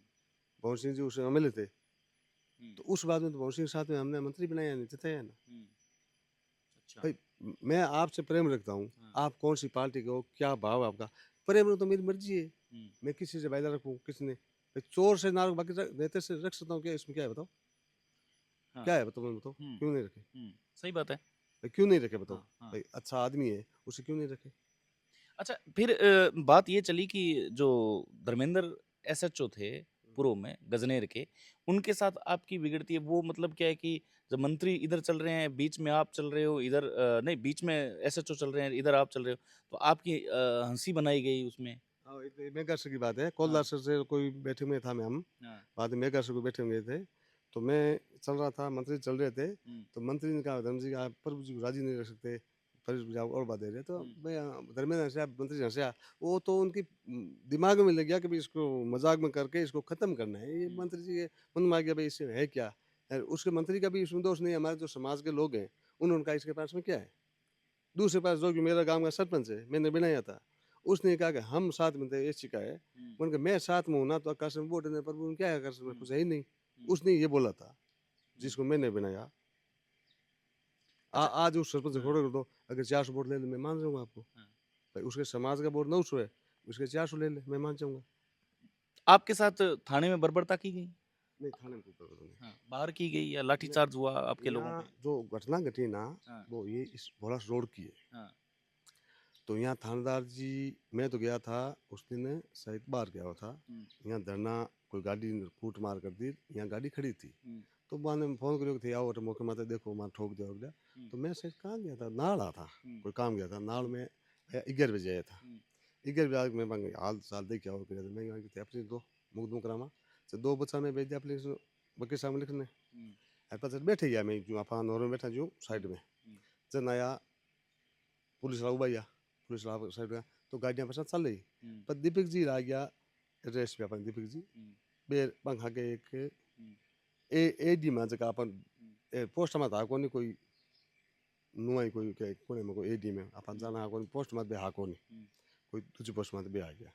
भवन सिंह जी उस एमएलए थे, हम्म, तो उस बात में तो भवन सिंह के साथ में हमने मंत्री बनाया नहीं जिताया ना। हम्म, अच्छा। भाई मैं आपसे प्रेम रखता हूँ, हाँ, आप कौन सी पार्टी के हो क्या भाव है आपका, प्रेम तो मेरी मर्जी है। हम्म, मैं किसी से वायदा रखूँ किसने भाई चोर से ना रख, बाकी नेता से रख सकता हूँ क्या, इसमें क्या है बताओ, हाँ, क्या है बताओ, मैं बताओ हम्म, क्यों नहीं रखे सही बात है। भाई, क्यों नहीं रखे बताओ। हाँ, हाँ। भाई अच्छा आदमी है उसे क्यों नहीं रखे। अच्छा, फिर बात ये चली कि जो धर्मेंद्र एसएचओ थे पूर्व में गजनेर के, उनके साथ आपकी बिगड़ती है वो मतलब क्या है कि जब मंत्री इधर चल रहे हैं बीच में आप चल रहे हो, इधर नहीं बीच में एसएचओ चल रहे हैं इधर आप चल रहे हो, तो आपकी हंसी बनाई गई उसमें। हाँ ये मेगा सर की बात है, हाँ, कोलदार सर से कोई बैठक में था मैं हम, हाँ, बाद में मेगा सर को बैठे हुए थे, तो मैं चल रहा था मंत्री चल रहे थे, हम्म, तो मंत्री ने कहा धर्म जी आप प्रभु जी को राजी नहीं रख सकते, प्रभु जी आप और बात दे रहे, तो हम्म, मैं धर्मेंद्र हंसा मंत्री हंसा, वो तो उनकी दिमाग में लग गया कि भाई इसको मजाक में करके इसको खत्म करना है, ये हम्म, मंत्री जी के मन में आ गया भाई इससे है क्या। और उसके मंत्री का भी इसमें दोष नहीं है, हमारे जो समाज के लोग हैं उन्होंने कहा इसके पास में क्या है। दूसरे पास जो कि मेरा गांव का सरपंच है मैंने बनाया था, उसने कहा कि हम साथ में थे ऐसी का है, हम्म, मैंने कहा मैं साथ में हूं ना तो आकाश में वोट देने पर उन्होंने क्या है आकाश में हम्म, कुछ है ही नहीं। हम्म, उसने ये बोला था हम्म। जिसको मैंने बनाया। अच्छा। आज उस सरपंच को हाँ, छोड़ कर दो, अगर 400 वोट ले ले मैं मान जाऊंगा आपको। हाँ। भाई उसके समाज का वोट 900 है, उसके 400 ले ले मैं मान जाऊंगा। आपके साथ थाने में बर्बरता की गई? नहीं थाने में कोई प्रॉब्लम हाँ, बाहर की गई या नहीं। लाठीचार्ज हुआ आपके लोगों यहाँ पे? जो घटना घटी ना हाँ, वो ये इस भोलास रोड की है। हाँ, तो यहाँ थानेदार जी, मैं तो गया था उस दिन शायद बाहर गया हुआ था, हम्म, यहाँ धरना कोई गाड़ी ने कूट मार कर दी, यहाँ गाड़ी खड़ी थी, हम्म, तो बाद में फोन करो थे आओ मौके माते देखो मार ठोक दिया हो गया। हम्म, तो मैं शायद कहाँ गया था, नाल आ था, हम्म, कोई काम गया था नाल हम्म, में, 11 बजे आया था। हम्म, 11 बजे आके मैं मांगे हाल साल देख आओ फिर मैं यहाँ की अपनी दो मुकदम करामा से दो बच्चा में भेज दिया एप्लीकेशन वकील साहब लिखने। हम्म, पता बैठे गया मैं जो आप नौर में बैठा जो साइड में, हम्म, जन आया पुलिस वाला उबाया, पुलिस वाला साइड में, तो गाड़ियाँ पसंद चल रही, हम्म, पर दीपक जी आ गया रेस पे अपन दीपक जी हम्म, बेर पंखा के एक हम्म, ए डी में जगह अपन हम्म, पोस्ट में था कोई नुआई कोई के कोने में कोई एडी में अपन हम्म, जाना कोई पोस्ट मत बे हा कोनी, हम्म, कोई दूसरी पोस्ट मत बे आ गया।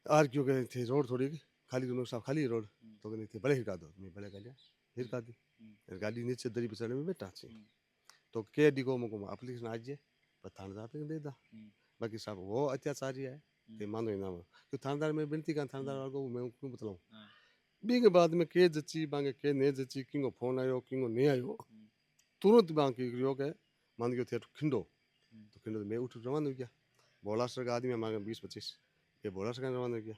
आर क्यों गए थे रोड थोड़ी खाली दोनों साहब खाली रोड, हम्म, तो कहते थे बड़े हिरका दो मैं बड़े गाड़िया हम्म, हिरका दी, हम्म, गाड़ी नीचे दरी बेचारे में बैठा छी, हम्म, तो के डी को मुको एप्लीकेशन आज जे पर थानेदार पे दे दा, हम्म, बाकी साहब वो अत्याचारी है ते हम्म, मानो ही ना क्यों थानेदार में बिनती का थानेदार हम्म, वाले को मैं क्यों बतलाऊं। हाँ, बी के बाद में के जची बांगे के ने जची किंगो फोन आयो किंगो नहीं आयो, हम्म, तुरंत बांकी करियो के मान गयो थे खिंडो, हम्म, तो खिंडो मैं उठ रवाना हो गया। भोला सर का आदमी हमारे 20-25 ये भोला सर का रवाना हो गया,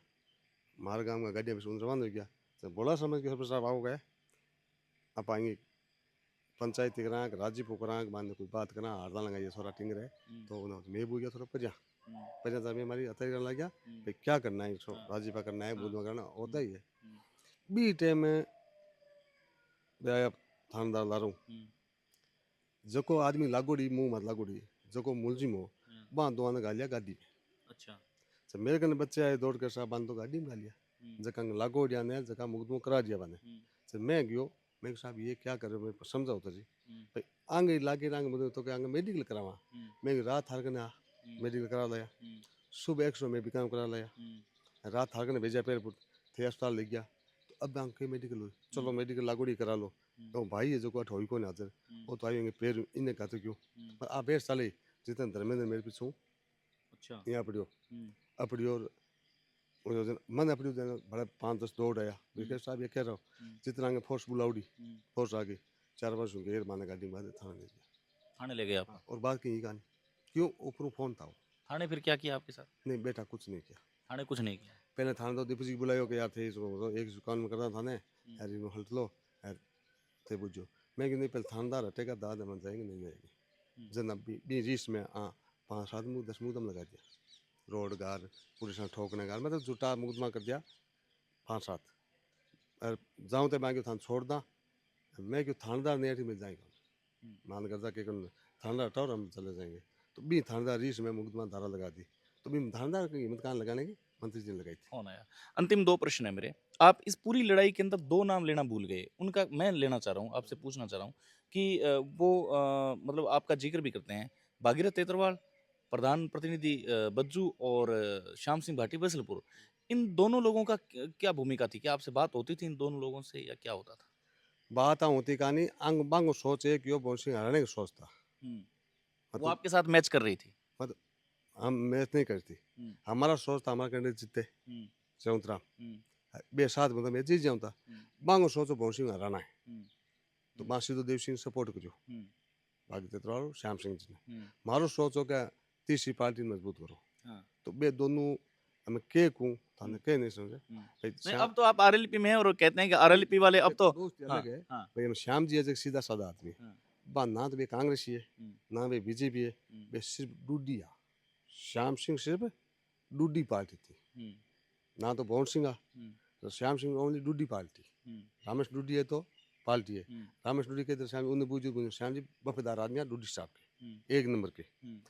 हमारे गांव का गाड़िया में रवाना हो गया। तो भोला समझ के सरपंच साहब आओ गए आप आएंगे पंचायत करा राजीपुर करा बाद में कोई बात करा हड़ता लगाइए थोड़ा टिंग रहे, हम्म, तो उन्होंने मैं बोल गया थोड़ा पजा हम्म, पजा था मैं हमारी अतरी करने लग गया हम्म, भाई क्या करना है इसको हाँ, राजीपा करना है हाँ, बुधवा करना होता हम्म, ही है। हम्म, बी टाइम में मैं थानेदार लारूं हम्म, जको आदमी लागोड़ी मुंह मत लागोड़ी जको मुलजिम हो हाँ, बांध दो गालिया गाड़ी में। अच्छा। तो मेरे कने बच्चे आए दौड़ कर साहब बांध दो गाड़ी में गालिया हम्म, जका लागोड़िया ने जका मुकदमो करा दिया बने। हम्म, तो मैं गयो मैं साहब ये क्या कर रहे हो मैं समझाओ तो जी हम्म, भाई आगे लागे आगे मुझे तो क्या आगे मेडिकल करावा, हम्म, मैं रात हार कने हम्म, मेडिकल करा लिया, हम्म, सुबह 100 में भी काम करा लिया, हम्म, रात हार कने भेजा पेरपुर थे अस्पताल ले गया, तो अब आंख के मेडिकल हुई चलो हम्म, मेडिकल लागोड़ी करा लो, हम्म, तो भाई ये जो को होई को ना हाजिर हम्म, वो तो आएंगे पेर इन्हें कहते क्यों हम्म, पर आप बेर साले जितना धर्मेंद्र मेरे पीछे अच्छा। यहाँ पड़ियो हम्म, अपड़ी और मन अपनी बड़ा 5-10 दौड़ आया हम्म, विकेट साहब ये कह रहा हूँ हम्म, जितना आगे फोर्स बुलाउड़ी हम्म, फोर्स आ गई 4 वर्ष हो गए माने गाड़ी में बाद थाना ले गया। थाने ले गए हाँ, आपको? और बात की यही कहानी क्यों ऊपर फोन था वो थाने फिर क्या किया आपके साथ? नहीं बेटा कुछ नहीं किया। थाने कुछ नहीं किया? पहले थाने तो दीपू जी बुलायो कि यार थे इसको एक दुकान में करना थाने हम्म, यार इनको हल्ट लो यार थे बुझो मैं कि नहीं पहले थानेदार हटेगा दाद में जाएंगे नहीं जाएगी जना बी रीस में 5-7 मुँह 10 मुकदम लगा दिया रोड गार पुलिस ने ठोकने गार मतलब झूठा मुकदमा कर दिया 5-7 और जाऊँ तो मैं क्यों थान छोड़ दा मैं क्यों थानेदार नहीं हटी मिल जाएगा मान कर के थानेदार हटाओ और हम चले जाएंगे तो बी थानेदार रीस में मुकदमा धारा लगा दी तो बी थानेदार की हिम्मत कहाँ लगाने की मंत्री जी ने लगाई थी। कौन आया? अंतिम 2 प्रश्न है मेरे। आप इस पूरी लड़ाई के अंदर 2 नाम लेना भूल गए। उनका मैं लेना चाह रहा हूँ, आपसे पूछना चाह रहा हूँ कि वो मतलब आपका ज़िक्र भी करते हैं, भागीरथ तेतरवाल, प्रधान प्रतिनिधि बज्जू और श्याम सिंह भाटी बैसलपुर। इन दोनों लोगों का क्या भूमिका थी? क्या आपसे बात होती थी इन दोनों लोगों से या क्या होता था? बात होती कहानी अंग बांग सोच एक यो बहुत सिंह हराने की सोच था हुँ। वो मतलब आपके साथ मैच कर रही थी? मतलब हम मैच नहीं करती हुँ, हमारा सोच था हमारा कैंडिडेट जीते हुँ, चौंतरा हुँ, बे साथ मतलब मैं जीत जाऊँ था हुँ, बांगो सोचो बहुत सिंह हराना है हुँ, तो बांसी तो देव सिंह सपोर्ट करो हुँ, बागी तेतरवाल और श्याम सिंह जी ने हुँ, मारो सोचो क्या तीसरी पार्टी मजबूत करो हाँ, तो बे दोनों हमें के कहूँ थाने हुँ, कह नहीं समझे हुँ। भाई नहीं, श्याम अब तो आप आरएलपी में हैं और कहते हैं कि आरएलपी वाले अब तो दोस्त हाँ, अलग है हाँ, भाई हम श्याम जी एक सीधा साधा आदमी है हाँ, बा ना तो वे कांग्रेसी है हुँ, ना वे बीजेपी है हुँ, वे सिर्फ डूडी आ श्याम सिंह सिर्फ डूडी पार्टी थी हुँ, ना तो भवन सिंह आ हुँ, तो श्याम सिंह ओनली डूडी पार्टी हुँ, रामेश डूडी है तो पार्टी है हुँ, रामेश डूडी के तो श्याम उन्हें बुझू श्याम जी बफेदार आदमी है डूडी साहब हुँ, के 1 नंबर के हुँ,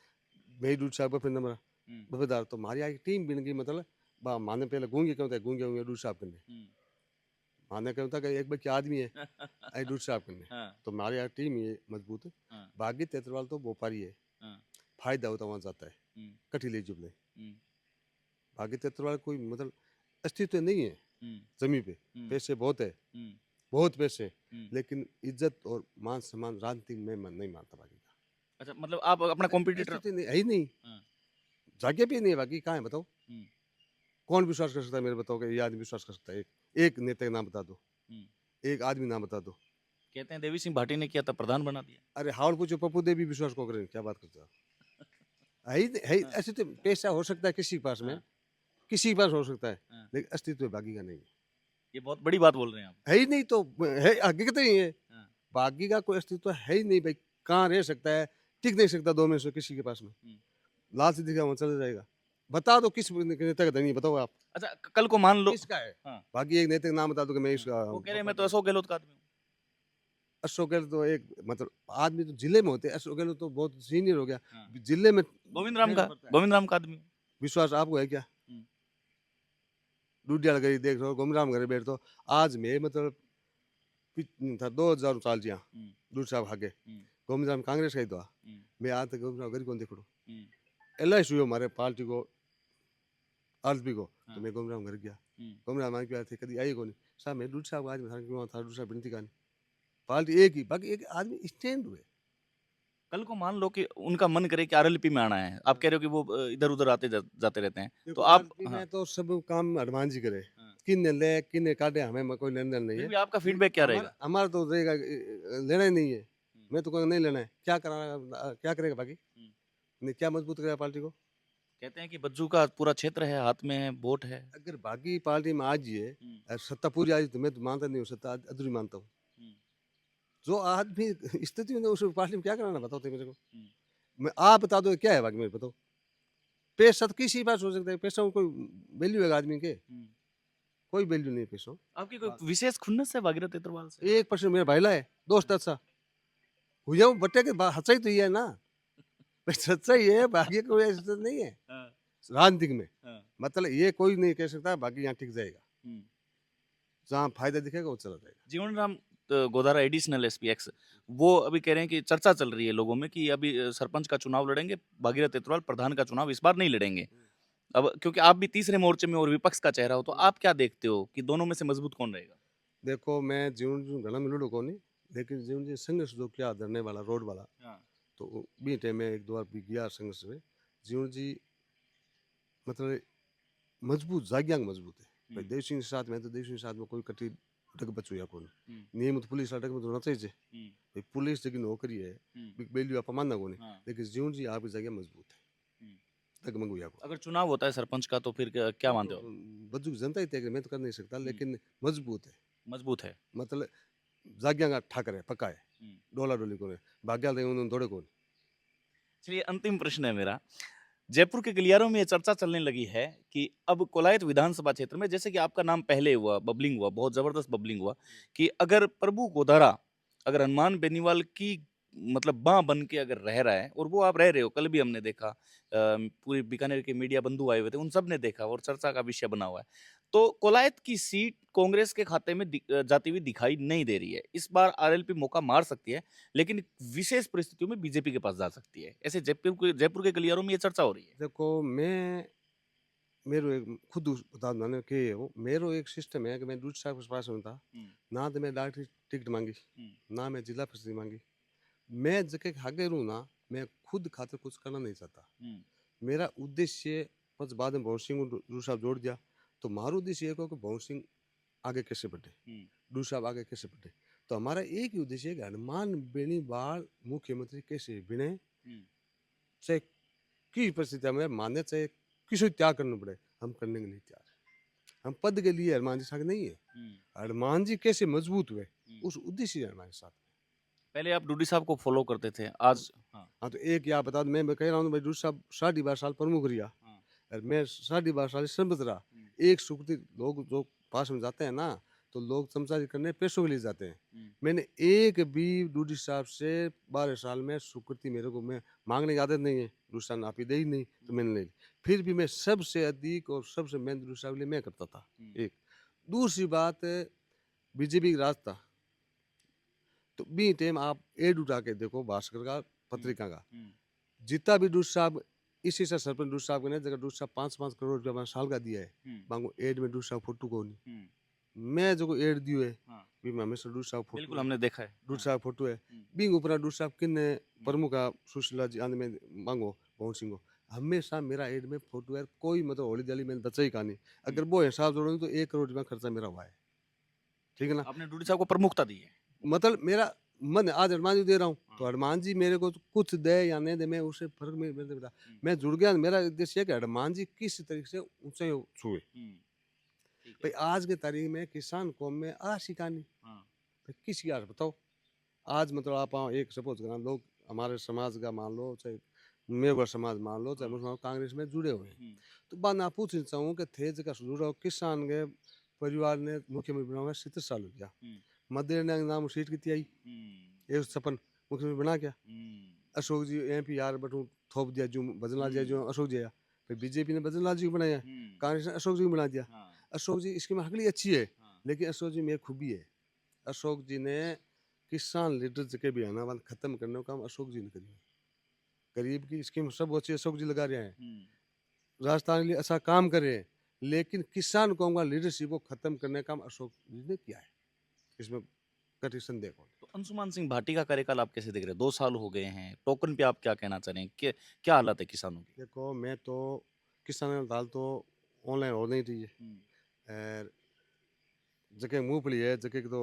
मेरी डूडी साहब बफे नंबर हुँ, बफेदार तो हमारी आगे टीम बन गई मतलब बा माने पहले गूंगे क्यों था गूंगे गूंगे डूडी साहब करने हुँ। माने क्यों था कि एक बार आदमी है आई डूडी साहब करने हाँ, तो हमारी आगे टीम ये मजबूत है हाँ, बागी तेतरवाल तो व्यापारी है हाँ, फायदा होता वहाँ जाता है हुँ, कटी ले जुबले हुँ, बागी तेतरवाल कोई मतलब अस्तित्व नहीं है हुँ, जमीन पे हुँ, पैसे बहुत है हुँ, बहुत पैसे हुँ। लेकिन इज्जत और मान सम्मान राजनीति में मैं नहीं मानता बाकी का अच्छा मतलब आप अपना कॉम्पिटिटर अस्तित्व नहीं है ही नहीं हाँ, जाके भी नहीं है बाकी कहाँ है बताओ हुँ, कौन विश्वास कर सकता है मेरे बताओ कि ये आदमी विश्वास कर सकता है एक नेता का नाम बता दो हुँ। एक आदमी नाम बता दो कहते हैं देवी सिंह भाटी ने किया था प्रधान बना दिया। अरे हावड़ पूछो पप्पू देव भी विश्वास को करें क्या बात करते हो आप? है ही हाँ, ऐसे तो पैसा हो सकता है किसी के पास में हाँ, किसी के पास हो सकता है हाँ। लेकिन अस्तित्व बागी का नहीं है ये बहुत बड़ी बात बोल रहे हैं आप। है ही नहीं तो है हकीकत ही है हाँ, बागी का कोई अस्तित्व है ही नहीं भाई कहाँ रह सकता है टिक नहीं सकता 2 में से किसी के पास में हुँ। लाल से दिखा वहाँ चला जाएगा बता दो किस नेता का धनी है, बताओ आप अच्छा कल को मान लो किसका है हाँ, बाकी एक नेता का नाम बता दो कि मैं हाँ। इसका वो कह रहे हैं मैं तो अशोक गहलोत का आदमी हूँ। अशोक गहलोत तो एक मतलब आदमी तो जिले में होते हैं अशोक गहलोत तो बहुत सीनियर हो गया हाँ। जिले में गोविंद राम का पड़ता है। गोविंद राम का आदमी हूँ। विश्वास आपको है क्या हुँ, डूडियाल गई देख लो गुमराम घरे बैठ तो आज मैं मतलब था 2000 साल जिया हुँ, दूर साहब आगे हुँ, गुमराम कांग्रेस का ही तो हुँ, मैं आज तक गुमराम घर कौन देखो हुँ, एल हुई हमारे पार्टी को आरपी को तो हाँ, मैं गुमराम घर गया हुँ। गुमराम मान के थे कभी आई कौन साहब मैं दूर साहब आज मैं था दूर साहब बिनती कहानी पार्टी एक ही बाकी एक आदमी स्टैंड हुए कल को मान लो कि उनका मन करे कि आरएलपी में आना है। आप कह रहे हो कि वो इधर-उधर जाते रहते हैं। तो देखो आप आरपी हाँ, में तो सब काम हनुमान जी करे हाँ। किन्ने ले किन्ने काटे हमें कोई लेन देन नहीं फिर है भी आपका फीडबैक क्या रहेगा? हमारा हमारा तो रहेगा लेना ही नहीं है हुँ, मैं तो कहूँगा नहीं लेना है क्या करा क्या करेगा बाकी हुँ। नहीं क्या मजबूत करेगा पार्टी को कहते हैं कि बज्जू का पूरा क्षेत्र है, हाथ में है, वोट है। अगर बाकी पार्टी में आज ये हुँ, सत्ता पूरी आज तो मैं तो मानता नहीं हूँ सत्ता अधूरी मानता हूँ हुँ, जो आदमी स्थिति में उस पार्टी में क्या कराना बताओ तो मेरे को हुँ, मैं आप बता दो क्या है बाकी मेरे बताओ पैसा तो किसी के पास हो सकता है पैसा में कोई वैल्यू है आदमी के हुँ। कोई वैल्यू नहीं है पैसा आपकी कोई विशेष खुन्नस है भागीरथ तेतरवाल से? 1% मेरा भाईला है दोस्त अच्छा हुआ बट्टे के सच्चाई तो ये है ना भाई सच्चाई है भाग्य कोई ऐसा तो नहीं है हाँ, राजनीतिक में हाँ, मतलब ये कोई नहीं कह सकता बाकी यहाँ टिक जाएगा हुँ। जहाँ फायदा दिखेगा वो चला जाएगा जीवन Ram Godara additional SP x वो अभी कह रहे हैं कि चर्चा चल रही है लोगों में कि अभी सरपंच का चुनाव लड़ेंगे भागीरथ तेतरवाल प्रधान का चुनाव इस बार नहीं लड़ेंगे अब क्योंकि आप भी तीसरे मोर्चे में और विपक्ष का चेहरा हो तो आप क्या देखते हो कि दोनों में से मजबूत कौन रहेगा देखो मैं जीवन जूं घना मिलूँ को नहीं लेकिन जीवन जी संघर्ष जो क्या धरने वाला रोड वाला हाँ तो बी टाइम में एक दो बार भी गया संघर्ष में जीवन जी मतलब मजबूत जाग्यांग मजबूत है भाई देव सिंह के साथ में तो देव सिंह के साथ में कोई कटी डग बचू या कौन नियमित पुलिस अटक में तो रहना चाहिए भाई पुलिस जगह नौकरी है बिग वैल्यू आप मानना को नहीं हाँ लेकिन जीवन जी आपकी जगह मजबूत है तक मंगू या को अगर चुनाव होता है सरपंच का तो फिर क्या मानते हो बज्जू की जनता ही तय करे मैं तो कर नहीं सकता लेकिन मजबूत है मजबूत है मतलब जाग्यांग ठाकर है पक्का है डोला डोली को भाग्या थे उन्होंने दौड़े कौन। चलिए अंतिम प्रश्न है मेरा। जयपुर के गलियारों में ये चर्चा चलने लगी है कि अब कोलायत विधानसभा क्षेत्र में जैसे कि आपका नाम पहले हुआ, बबलिंग हुआ, बहुत जबरदस्त बबलिंग हुआ कि अगर प्रभु गोधारा, अगर हनुमान बेनीवाल की मतलब बाँ बन के अगर रह रहा है और वो आप रह रहे हो, कल भी हमने देखा पूरे बीकानेर के मीडिया बंधु आए हुए थे, उन सब ने देखा और चर्चा का विषय बना हुआ है। तो कोलायत की सीट कांग्रेस के खाते में जाती हुई दिखाई नहीं दे रही है। इस बार आरएलपी मौका मार सकती है, लेकिन विशेष परिस्थितियों में बीजेपी के पास जा सकती है। ऐसे जयपुर के गलियारों में ये चर्चा हो रही है। देखो मैं मेरो एक खुद बता मैंने कि वो मेरो एक सिस्टम है कि मैं दूध साहब के पास में था ना तो मैं डॉक्टरी टिकट मांगी ना मैं जिला परिषद मांगी। मैं जगह आगे रहूँ ना मैं खुद खातिर कुछ करना नहीं चाहता। मेरा उद्देश्य बस बाद में भवन सिंह को दूध साहब जोड़ दिया तो मारो उद्देश्य ये कि भवन सिंह आगे कैसे बढ़े, दूध साहब आगे कैसे बढ़े। तो हमारा एक ही उद्देश्य है कि हनुमान बेनीवाल मुख्यमंत्री कैसे बने, चाहे किस परिस्थिति में माने, चाहे किसी को त्याग करना पड़े, हम करने के लिए तैयार है। हम पद के लिए हनुमान जी साथ नहीं है। हनुमान जी कैसे मजबूत हुए उस उद्देश्य से हमारे साथ है। पहले आप डूडी साहब को फॉलो करते थे, आज हाँ, हाँ तो एक या बता दो, मैं कह रहा हूँ भाई दूध साहब 12.5 साल प्रमुख रहा हाँ, और मैं 12.5 साल संबत रहा। एक सुकृति लोग जो पास में जाते हैं ना तो लोग चमचागिरी करने पैसों के लिए जाते हैं। मैंने एक भी डूडी साहब से 12 साल में सुकृति मेरे को मैं मांगने की आदत नहीं है। डूडी साहब ने आप ही दे ही नहीं तो मैंने ले ली। फिर भी मैं सबसे अधिक और सबसे मेहनत डूडी साहब के लिए मैं करता था। एक दूसरी बात बीजेपी का राज था तो बी टाइम आप एड उठा के देखो भास्कर का पत्रिका का जितना भी डूड साहब इसी से सरपंच डूड साहब ने जगह डूड साहब 5-5 करोड़ रुपया साल का दिया है बांगो एड में डूड साहब फोटो को नहीं मैं जो एड दियो है भी मैं हमेशा डूड साहब बिल्कुल फोटो हमने देखा है। डूड साहब फोटो है बिंग ऊपर डूड साहब किन प्रमुख सुशीला जी आने में मांगो पवन सिंह को हमेशा मेरा एड में फोटो है। कोई मतलब होली दिवाली मैंने बचा ही कहानी अगर वो हिसाब जोड़ोगे तो 1 करोड़ रुपया खर्चा मेरा हुआ है। ठीक है ना। आपने डूडी साहब को प्रमुखता दी है। मतलब मेरा मन आज हनुमान जी दे रहा हूँ तो हनुमान जी मेरे को कुछ दे या नहीं दे मैं उससे फर्क नहीं मेरे पता। मैं जुड़ गया। मेरा उद्देश्य है कि हनुमान जी किस तरीके से ऊंचाई छुए। भाई आज के तारीख में किसान कौम में आशी कहानी भाई किसी यार बताओ। आज मतलब आप एक सपोज करना लोग हमारे समाज का मान लो चाहे मेघर समाज मान लो चाहे मुसलमान कांग्रेस में जुड़े हुए हैं तो बात मैं पूछना चाहूँ कि थे जगह जुड़ा हो किसान के परिवार ने मुख्यमंत्री बनाया 70 साल हो गया। मध्य ने नाम सीट की आई ये सपन मुख्यमंत्री बना क्या। अशोक जी MP यार बटू थोप दिया जो भजनलाल जी जो अशोक जी आया फिर बीजेपी ने भजनलाल जी को बनाया कांग्रेस ने अशोक जी को बना दिया। अशोक जी इसकी में हकली अच्छी है लेकिन अशोक जी में खूबी है अशोक जी ने किसान लीडर के भी है खत्म करने का काम अशोक जी ने करी। गरीब की स्कीम सब अच्छी अशोक जी लगा रहे हैं राजस्थान के लिए अच्छा काम कर रहे हैं लेकिन किसान कौम का लीडरशिप को खत्म करने का काम अशोक जी ने किया है। इसमें कठिन संदेह कौन। तो अंशुमान सिंह भाटी का कार्यकाल आप कैसे देख रहे हैं? 2 साल हो गए हैं, टोकन पे आप क्या कहना चाह रहे हैं? क्या हालत है किसानों की? देखो मैं तो किसान दाल तो ऑनलाइन हो नहीं रही है और जगह मूंगफली है जगह तो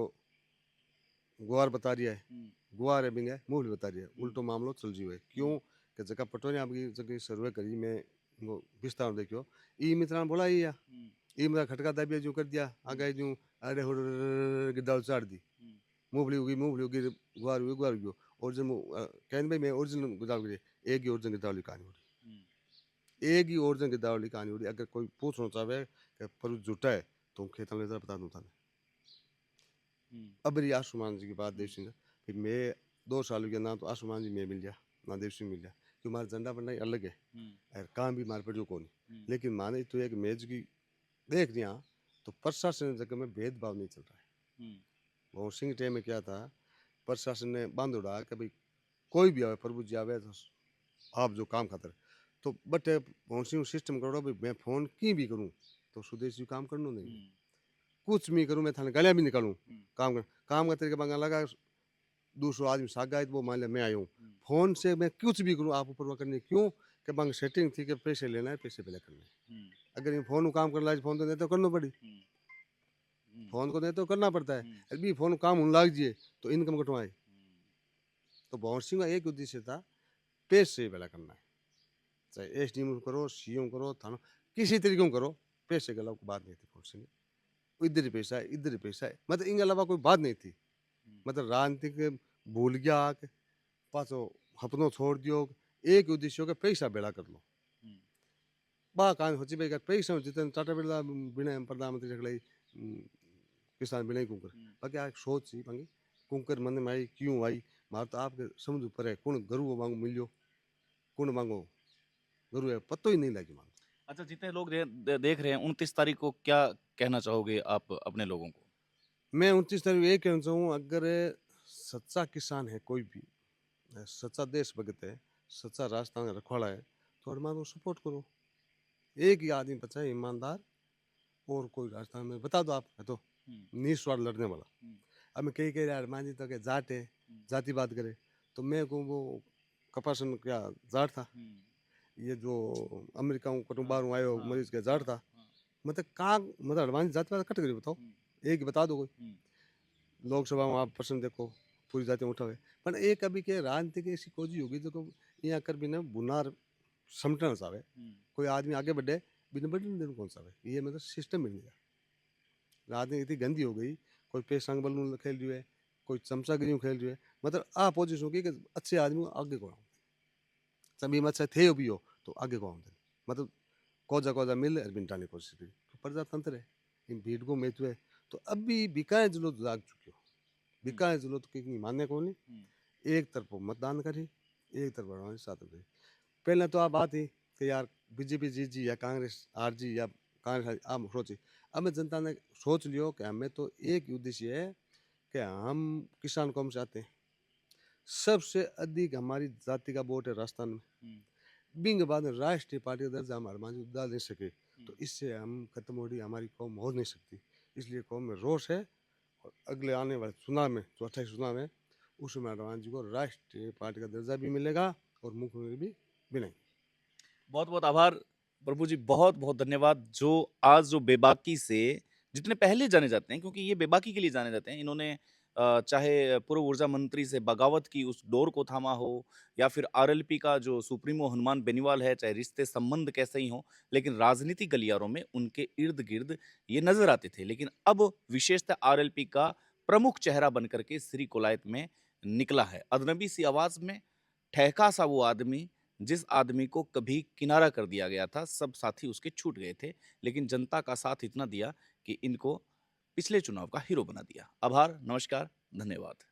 गुआर बता रही है गुआर है बिंग है मूंगफली बता रही है उल्टो मामलो चल जी है क्यों कि जगह पटोने आपकी जगह सर्वे करी मैं वो विस्तार देखियो ई मित्रा बोला ही या ई मेरा खटका दाबिया जो कर दिया आगे जो अरे हो गिद्दाल चाड़ दी मूंगफली उगी गुआर उगी ओरिजिनल कहने भाई मैं ओरिजिनल गुदाल करी एक ही ओरिजिनल गिद्दाल की कहानी हो रही एक ही ओरिजिनल गिद्दाल की कहानी हो रही। अगर कोई पूछना चाहे कि पर झूठा है तो खेत में बता दूँ था। अब रही आसुमान जी की बात देव सिंह फिर मैं 2 साल के ना तो आसुमान जी में मिल गया ना देव सिंह मिल गया क्यों हमारा झंडा बनना अलग है और काम भी मार पड़ो कौन लेकिन माने तो एक मेज की देख दिया तो प्रशासन जगह में भेदभाव नहीं चल रहा है। भवन सिंह टाइम में क्या था प्रशासन ने बांध उड़ा कि भाई कोई भी आवे प्रभु जी आवे तो आप जो काम खातर तो बट भवन सिंह सिस्टम करो भाई मैं फोन की भी करूँ तो स्वदेशी काम करना नहीं कुछ भी करूँ मैं थाने गलियाँ भी निकालूँ काम का तरीका बंगा लगा 200 आदमी साग आए तो वो मान लिया मैं आया हूँ फोन से मैं कुछ भी करूँ आप ऊपर करने क्यों कि बंग सेटिंग थी कि पैसे लेना है पैसे पहले करना है। अगर ये फोन काम करना है फोन तो नहीं तो करना पड़ी फोन को नहीं तो करना पड़ता है अभी फोन काम होने लग जाए तो इनकम कटवाए। तो भवन सिंह का एक उद्देश्य था पैसे पहले करना है चाहे SDM करो CM करो थाना किसी तरीके करो पैसे के अलावा बात नहीं थी भवन सिंह इधर ही पैसा है इधर ही पैसा है मतलब इनके अलावा कोई बात नहीं थी। मतलब राजनीतिक भूल गया आके पाछो अपनो छोड़ दियो एक उद्देश्य के पैसा बेड़ा कर लो बा कान होची भाई कर पैसा जितने टाटा बिरला बिना प्रधानमंत्री जगले किसान बिना कुंकर बाकी आ सोच सी बाकी कुंकर मन में आई क्यों आई मार तो आपके समझ पर है कौन गरु मांगो मिलियो कौन मांगो गरु है पतो ही नहीं लगी मांग अच्छा, जितने लोग देख रहे हैं 29 तारीख को क्या कहना चाहोगे आप अपने लोगों को? मैं 29 तारीख ये कहना चाहूँ अगर सच्चा किसान है कोई भी सच्चा देशभक्त है सच्चा राजस्थान का रखवाला है तो हनुमान को सपोर्ट करो एक ही आदमी बचा है ईमानदार और कोई राजस्थान में बता दो आप है तो निस्वार्थ लड़ने वाला अब मैं कई कह रहा हनुमान जी तो के जाट है जाति बात करे तो मैं कहूँ वो कपासन क्या जाट था ये जो अमेरिका हूँ कटू बाहर आयो मरीज के जाट था मतलब कहाँ मतलब हनुमान जी जाति बात कट करी बताओ एक ही बता दो कोई लोकसभा में आप प्रश्न देखो पूरी जाति उठावे पर एक अभी के राजनीति की ऐसी खोजी होगी जो यहाँ कर बिना बुनार समटना चाहे कोई आदमी आगे बढ़े बिना बढ़ने देने कौन सा ये मतलब सिस्टम मिल गया राजनीति इतनी गंदी हो गई कोई पेशांग बलून खेल रही है कोई चमचागिरी खेल रही है मतलब आ पोजिशन होगी कि अच्छे आदमी को आगे को सभी में अच्छा थे भी हो तो आगे को मतलब कोजा कोजा मिल बिनटाने की कोशिश करी तो प्रजातंत्र है इन भीड़ को मेतु है तो अभी बिकाए जुलो जाग चुके हो बिकाए जुलो तो कहीं मानने को नहीं एक तरफ मतदान करी एक तरफ साथ करी पहले तो आप बात ही कि यार बीजेपी जी जी या कांग्रेस आर जी या कांग्रेस आप सोची अब जनता ने सोच लियो कि हमें तो एक उद्देश्य है कि हम किसान कौम चाहते हैं सबसे अधिक हमारी जाति का वोट है राजस्थान में बिंग बाद में राष्ट्रीय पार्टी का दर्जा हमारे मान डाल नहीं सके तो इससे हम खत्म हो रही हमारी कौम हो नहीं सकती इसलिए कौम में रोष है और अगले आने वाले चुनाव में जो 28 चुनाव है उसमें हनुमान जी को राष्ट्रीय पार्टी का दर्जा भी मिलेगा और मुख्यमंत्री भी बनेंगे। बहुत बहुत आभार प्रभु जी, बहुत बहुत धन्यवाद। जो आज जो बेबाकी से जितने पहले जाने जाते हैं, क्योंकि ये बेबाकी के लिए जाने जाते हैं, इन्होंने चाहे पूर्व ऊर्जा मंत्री से बगावत की उस डोर को थामा हो या फिर आरएलपी का जो सुप्रीमो हनुमान बेनीवाल है, चाहे रिश्ते संबंध कैसे ही हो, लेकिन राजनीतिक गलियारों में उनके इर्द गिर्द ये नजर आते थे। लेकिन अब विशेषतः आरएलपी का प्रमुख चेहरा बनकर के श्री कोलायत में निकला है। अजनबी सी आवाज में ठहका सा वो आदमी, जिस आदमी को कभी किनारा कर दिया गया था, सब साथी उसके छूट गए थे, लेकिन जनता का साथ इतना दिया कि इनको पिछले चुनाव का हीरो बना दिया। आभार, नमस्कार, धन्यवाद।